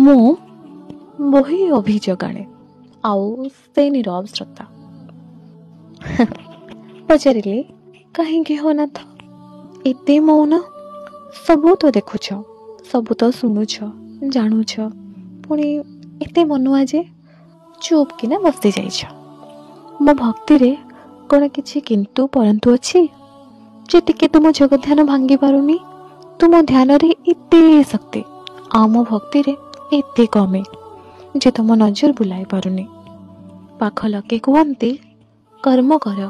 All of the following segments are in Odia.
ମୁଁ ବହି ଅଭିଯୋଗ ଆଣେ ଆଉ ସେ ନିରବ ଶ୍ରୋତା। ପଚାରିଲି, କାହିଁକି ହଉ ନାଥ ଏତେ ମୌନ? ସବୁ ତ ଦେଖୁଛ, ସବୁ ତ ଶୁଣୁଛ, ଜାଣୁଛ, ପୁଣି ଏତେ ମନୁଆ ଯେ ଚୁପ୍ କିନା ବସି ଯାଇଛ। ମୋ ଭକ୍ତିରେ କ'ଣ କିଛି କିନ୍ତୁ ପରନ୍ତୁ ଅଛି ଯେ ଟିକେ ତୁମ ଜଗଧ୍ୟାନ ଭାଙ୍ଗି ପାରୁନି? ତୁମ ଧ୍ୟାନରେ ଏତେ ଶକ୍ତି ଆଉ ମୋ ଭକ୍ତିରେ ଏତେ କମେ ଯେ ତୁମ ନଜର ବୁଲାଇ ପାରୁନି। ପାଖ ଲୋକେ କୁହନ୍ତି, କର୍ମ କର,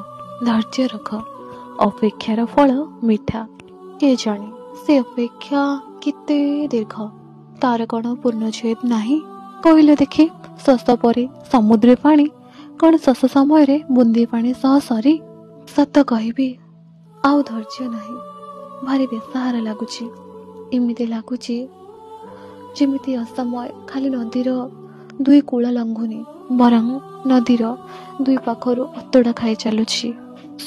ଧୈର୍ଯ୍ୟ ରଖ, ଅପେକ୍ଷାର ଫଳ ମିଠା। କିଏ ଜାଣେ ସେ ଅପେକ୍ଷା କେତେ ଦୀର୍ଘ, ତାର କ'ଣ ପୂର୍ଣ୍ଣଛେଦ ନାହିଁ? କହିଲ ଦେଖି, ଶୋଷ ପରେ ସମୁଦ୍ର ପାଣି କ'ଣ ଶୋଷ ସମୟରେ ବୁନ୍ଦେ ପାଣି ସହ ସରି? ସତ କହିବି, ଆଉ ଧୈର୍ଯ୍ୟ ନାହିଁ। ଭାରି ବେସାହାରା ଲାଗୁଛି। ଏମିତି ଲାଗୁଛି ଯେମିତି ଅସମୟ ଖାଲି ନଦୀର ଦୁଇ କୂଳ ଲଙ୍ଘୁନି, ବରଂ ନଦୀର ଦୁଇ ପାଖରୁ ଅତଡ଼ା ଖାଇ ଚାଲୁଛି।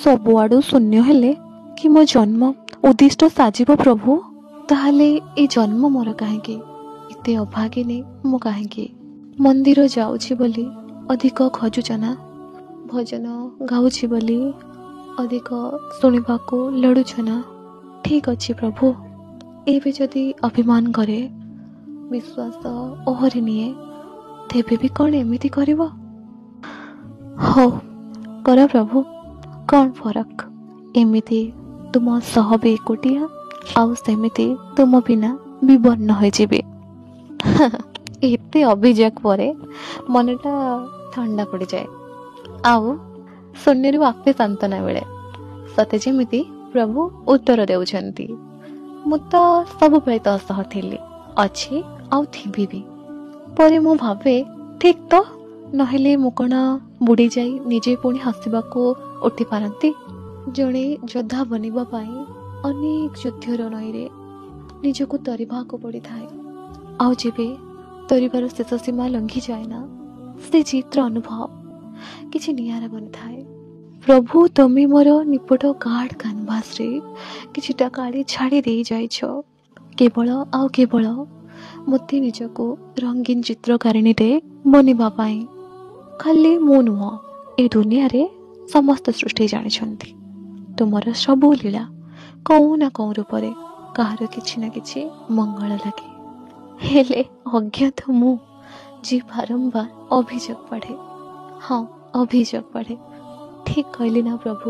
ସବୁଆଡ଼ୁ ଶୂନ୍ୟ ହେଲେ କି ମୋ ଜନ୍ମ ଉଦ୍ଦିଷ୍ଟ ସାଜିବ ପ୍ରଭୁ? ତାହେଲେ ଏ ଜନ୍ମ ମୋର କାହିଁକି? ଏତେ ଅଭାଗିନୀ ମୁଁ କାହିଁକି? ମନ୍ଦିର ଯାଉଛି ବୋଲି ଅଧିକ ଖୋଜୁଛ ନା? ଭଜନ ଗାଉଛି ବୋଲି ଅଧିକ ଶୁଣିବାକୁ ଲଢ଼ୁଛ ନା? ଠିକ୍ ଅଛି ପ୍ରଭୁ, ଏବେ ଯଦି ଅଭିମାନ କରେ, ବିଶ୍ୱାସ ଓହରି ନିଏ, ତେବେ ବି କ'ଣ ଏମିତି କରିବ? ହଉ କର ପ୍ରଭୁ, କ'ଣ ଫରକ? ଏମିତି ତୁମ ସହ ବି ଏକୁଟିଆ, ଆଉ ସେମିତି ତୁମ ବିନା ବିବର୍ଣ୍ଣ ହୋଇଯିବେ। ଏତେ ଅଭିଯୋଗ ପରେ ମନଟା ଥଣ୍ଡା ପଡ଼ିଯାଏ ଆଉ ଶୂନ୍ୟରୁ ଆପେ ସାନ୍ତ୍ୱନା ମିଳେ। ସତେ ଯେମିତି ପ୍ରଭୁ ଉତ୍ତର ଦେଉଛନ୍ତି, ମୁଁ ତ ସବୁବେଳେ ତୋ ସହ ଥିଲି, ଅଛି ଆଉ ଥିବି ବି। ପରେ ମୁଁ ଭାବେ, ଠିକ୍ ତ, ନହେଲେ ମୁଁ କ'ଣ ବୁଡ଼ିଯାଇ ନିଜେ ପୁଣି ହସିବାକୁ ଉଠି ପାରନ୍ତି? ଜଣେ ଯୋଦ୍ଧା ବନିବା ପାଇଁ ଅନେକ ଯୁଦ୍ଧର ନଈରେ ନିଜକୁ ତରିବାକୁ ପଡ଼ିଥାଏ, ଆଉ ଯେବେ ତରିବାର ଶେଷ ସୀମା ଲଙ୍ଘିଯାଏ ନା, ସେ ଜିତ୍ର ଅନୁଭବ କିଛି ନିଆରା ବନିଥାଏ। ପ୍ରଭୁ, ତମେ ମୋର ନିପଟ କାର୍ଡ କାନଭାସରେ କିଛିଟା କାଳି ଛାଡ଼ି ଦେଇ ଯାଇଛ, କେବଳ ଆଉ କେବଳ ମୋତେ ନିଜକୁ ରଙ୍ଗୀନ ଚିତ୍ରକାରିଣୀରେ ବନିବା ପାଇଁ। ଖାଲି ମୁଁ ନୁହଁ, ଏ ଦୁନିଆରେ ସମସ୍ତ ସୃଷ୍ଟି ଜାଣିଛନ୍ତି ତୁମର ସବୁ ଲୀଳା କୋଉ ନା କୋଉ ରୂପରେ କାହାର କିଛି ନା କିଛି ମଙ୍ଗଳ ଲାଗେ। ହେଲେ ଅଜ୍ଞାତ ମୁଁ ଯେ ବାରମ୍ବାର ଅଭିଯୋଗ ପଢ଼େ। ହଁ, ଅଭିଯୋଗ ପଢ଼େ। ଠିକ୍ କହିଲି ନା ପ୍ରଭୁ?